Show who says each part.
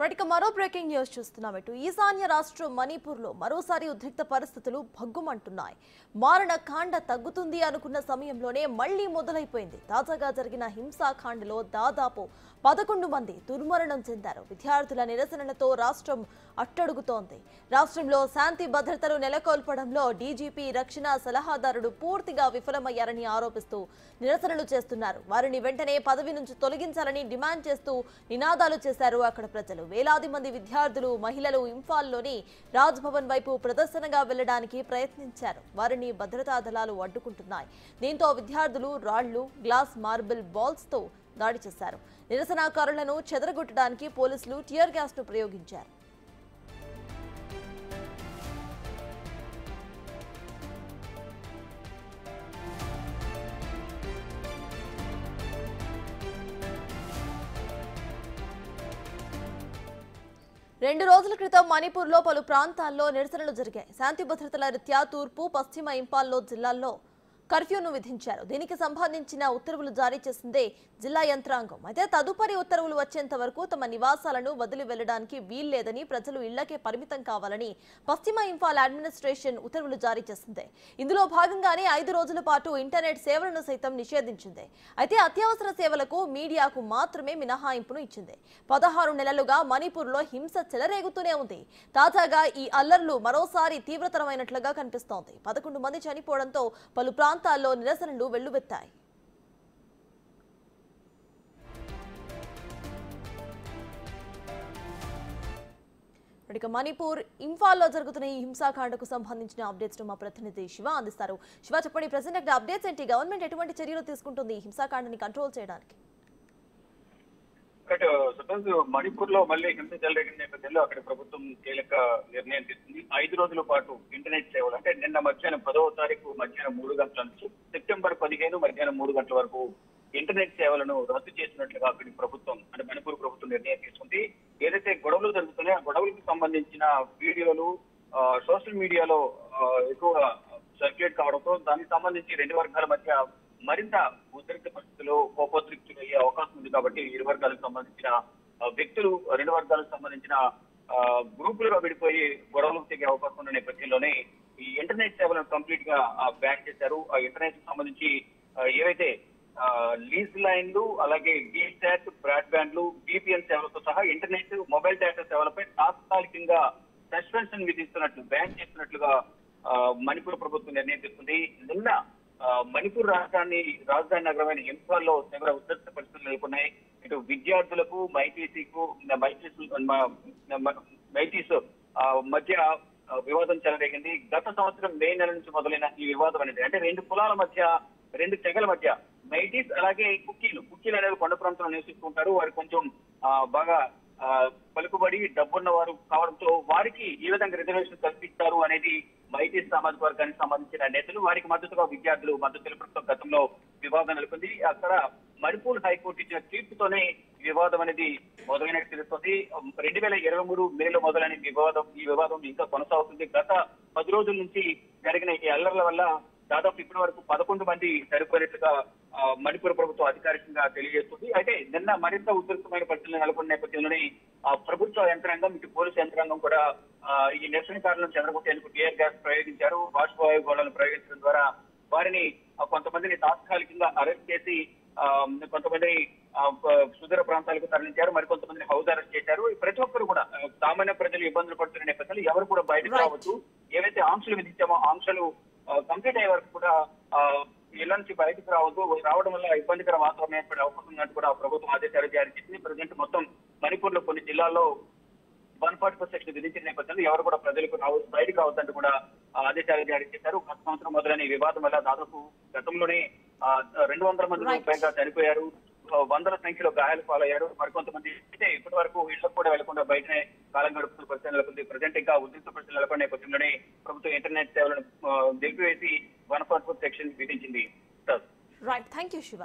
Speaker 1: Right మరో breaking news చూస్తున్నాం. ఇటు ఈశాన్య రాష్ట్రం మణిపూర్లో మరోసారి ఉద్రిక్త పరిస్థితులు భగ్గుమంటున్నాయి. మారణ కాండ తగ్గుతుంది అనుకున్న సమయంలోనే మళ్లీ మొదలైపోయింది. తాజాగా జరిగిన హింసాకాండలో దాదాపు 11 మంది దుర్మరణం చెందారు. విద్యార్థుల నిరసనలతో రాష్ట్రం అట్టడుగుతోంది. రాష్ట్రంలో శాంతి భద్రతలు నెలకొల్పడంలో డీజీపీ రక్షణ సలహాదారుడు పూర్తిగా విఫలమయ్యారని ఆరోపిస్తూ నిరసనలు చేస్తున్నారు. వారిని వెంటనే పదవి నుంచి తొలగించాలని డిమాండ్ చేస్తూ నినాదాలు చేశారు అక్కడ ప్రజలు. వేలాది మంది విద్యార్థులు, మహిళలు ఇంఫాల్లోని రాజ్ భవన్ వైపు ప్రదర్శనగా వెళ్లడానికి ప్రయత్నించారు. వారిని భద్రతా దళాలు అడ్డుకుంటున్నాయి. దీంతో విద్యార్థులు రాళ్లు, గ్లాస్ మార్బుల్ బాల్స్ తో దాడి చేశారు. నిరసనకారులను చెదరగొట్టడానికి పోలీసులు టియర్ గ్యాస్ ను ప్రయోగించారు. రెండు రోజుల క్రితం మణిపూర్లో పలు ప్రాంతాల్లో నిరసనలు జరిగాయి. శాంతి భద్రతల రీత్యా తూర్పు, పశ్చిమ ఇంఫాల్లో జిల్లాల్లో కర్ఫ్యూను విధించారు. దీనికి సంబంధించిన ఉత్తర్వులు జారీ చేసిందే జిల్లా యంత్రాంగం. అయితే తదుపరి ఉత్తర్వులు వచ్చేంత వరకు తమ నివాసాలను వదిలి వెళ్లడానికి వీల్లేదని, ప్రజలు ఇళ్లకే పరిమితం కావాలని పశ్చిమ ఇంఫాల్ అడ్మినిస్ట్రేషన్ ఉత్తర్వులు జారీ చేసింది. ఇందులో భాగంగానే 5 రోజుల పాటు ఇంటర్నెట్ సేవలను సైతం నిషేధించింది. అయితే అత్యవసర సేవలకు, మీడియాకు మాత్రమే మినహాయింపును ఇచ్చింది. 16 నెలలుగా మణిపూర్లో హింస చెలరేగుతూనే ఉంది. తాజాగా ఈ అల్లర్లు మరోసారి తీవ్రతరమైనట్లుగా కనిపిస్తోంది. 11 మంది చనిపోవడంతో పలు ప్రాంతాల్లో నిరసనలు వెల్లువెత్తాయి. మణిపూర్ ఇంఫాల్లో జరుగుతున్న ఈ హింసాకాండకు సంబంధించిన అప్డేట్స్ మా ప్రతినిధి శివ అందిస్తారు. శివ, చెప్పండి, ప్రెసెంట్ అప్డేట్స్ ఏంటి? గవర్నమెంట్ ఎటువంటి చర్యలు తీసుకుంటుంది ఈ హింసాకాండని కంట్రోల్ చేయడానికి?
Speaker 2: మణిపూర్ లో మళ్ళీ హింస చెలరేగిన నేపథ్యంలో అక్కడ ప్రభుత్వం కీలక నిర్ణయం తీసుకుంది. 5 రోజుల పాటు ఇంటర్నెట్ సేవలు, అంటే నిన్న మధ్యాహ్నం 10వ తారీఖు మధ్యాహ్నం 3 గంటల నుంచి సెప్టెంబర్ 15 మధ్యాహ్నం 3 గంటల వరకు ఇంటర్నెట్ సేవలను రద్దు చేసినట్లుగా అక్కడి ప్రభుత్వం, అంటే మణిపూర్ ప్రభుత్వం నిర్ణయం తీసుకుంది. ఏదైతే గొడవలు జరుగుతున్నాయో ఆ గొడవలకు సంబంధించిన వీడియోలు సోషల్ మీడియాలో ఎక్కువ సర్క్యులేట్ కావడంతో దానికి సంబంధించి 2 వర్గాల మధ్య మరింత ఉద్రిక్త పరిస్థితుల్లో కోపోద్రిక్తులు అయ్యే అవకాశం ఉంది. కాబట్టి ఇరు వర్గాలకు సంబంధించిన వ్యక్తులు 2 వర్గాలకు సంబంధించిన గ్రూపులుగా విడిపోయి గొడవలకు తెగే అవకాశం ఉన్న నేపథ్యంలోనే ఈ ఇంటర్నెట్ సేవలను కంప్లీట్ గా బ్యాన్ చేశారు. ఆ ఇంటర్నెట్ సంబంధించి ఏవైతే లీజ్ లైన్లు, అలాగే వీసాట్, బ్రాడ్బ్యాండ్లు, VPN సేవలతో సహా ఇంటర్నెట్, మొబైల్ డేటా సేవలపై తాత్కాలికంగా సస్పెన్షన్ విధిస్తున్నట్లు, బ్యాన్ చేస్తున్నట్లుగా మణిపూర్ ప్రభుత్వం నిర్ణయం తీసుకుంది. నిన్న మణిపూర్ రాజధాని నగరమైన ఇంఫాల్లో తీవ్ర ఉద్రిక్త పరిస్థితులు నెలకొన్నాయి. ఇటు విద్యార్థులకు, మైటీస్ మధ్య వివాదం చెలరేగింది. గత సంవత్సరం మే నెల నుంచి మొదలైన ఈ వివాదం అనేది, అంటే 2 కులాల మధ్య, 2 తెగల మధ్య, మైటీస్ అలాగే కుక్కీలు అనేది కొండ ప్రాంతంలో నివసిస్తుంటారు. వారు కొంచెం బాగా పలుకుబడి డబ్బున్న వారు కావడంతో వారికి ఈ విధంగా రిజర్వేషన్ కల్పిస్తారు అనేది మైటీస్ సామాజిక వర్గానికి సంబంధించిన నేతలు, వారికి మద్దతుగా విద్యార్థులు మద్దతు తెలుపుతూ గతంలో వివాదం నెలకొంది. అక్కడ మణిపూర్ హైకోర్టు ఇచ్చిన తీర్పుతోనే వివాదం అనేది మొదలైనట్టు తెలుస్తుంది. 2023 మేలో మొదలైన ఈ వివాదం ఇంకా కొనసాగుతుంది. గత 10 రోజుల నుంచి జరిగిన ఈ అల్లర్ల వల్ల దాదాపు ఇప్పటి వరకు 11 మంది చనిపోయినట్లుగా మణిపూర్ ప్రభుత్వం అధికారికంగా తెలియజేస్తుంది. అయితే నిన్న మరింత ఉధృతమైన పరిస్థితులు నెలకొన్న నేపథ్యంలోనే ప్రభుత్వ యంత్రాంగం, ఇటు పోలీసు యంత్రాంగం కూడా ఈ నిరసనకారులను చెదరగొట్టేందుకు టియర్ గ్యాస్ ప్రయోగించారు. బాష్పవాయు గోళాలను ప్రయోగించడం ద్వారా వారిని కొంతమందిని తాత్కాలికంగా అరెస్ట్ చేసి కొంతమందిని సుదూర ప్రాంతాలకు తరలించారు. మరికొంతమందిని హౌస్ అరెస్ట్ చేశారు. ప్రతి ఒక్కరు కూడా సామాన్య ప్రజలు ఇబ్బందులు పడుతున్న నేపథ్యంలో ఎవరు కూడా బయటకు రావచ్చు. ఏవైతే ఆంక్షలు విధించామో ఆంక్షలు కంప్లీట్ అయ్యే వరకు కూడా ఇళ్ల నుంచి బయటకు రావడం వల్ల ఇబ్బందికర వాతావరణం ఏర్పడే అవకాశం ఉన్నట్టు కూడా ప్రభుత్వం ఆదేశాలు జారీ చేసింది. ప్రజెంట్ మొత్తం మణిపూర్ లో కొన్ని జిల్లాల్లో 144 సెక్షన్ విధించిన నేపథ్యంలో ఎవరు కూడా ప్రజలకు బయటకు రావద్దంటూ కూడా ఆదేశాలు జారీ చేశారు. గత సంవత్సరం మొదలైన వివాదం వల్ల దాదాపు గతంలోనే 200 మంది పైగా చనిపోయారు, వందల సంఖ్యలో గాయాలు పాలయ్యారు. మరికొంతమంది అయితే ఇప్పటి వరకు ఇళ్లకు కూడా వెళ్లకుండా బయటనే కాలం గడుపుతున్న పరిస్థితి నెలకొంది. ప్రజెంట్ ఇంకా ఉద్రిక్త పరిస్థితులు నెలకొన్న నేపథ్యంలోనే ప్రభుత్వం ఇంటర్నెట్ సేవలను నిలిపివేసి 144 సెక్షన్ విధించింది.
Speaker 1: Right, thank you Shiva.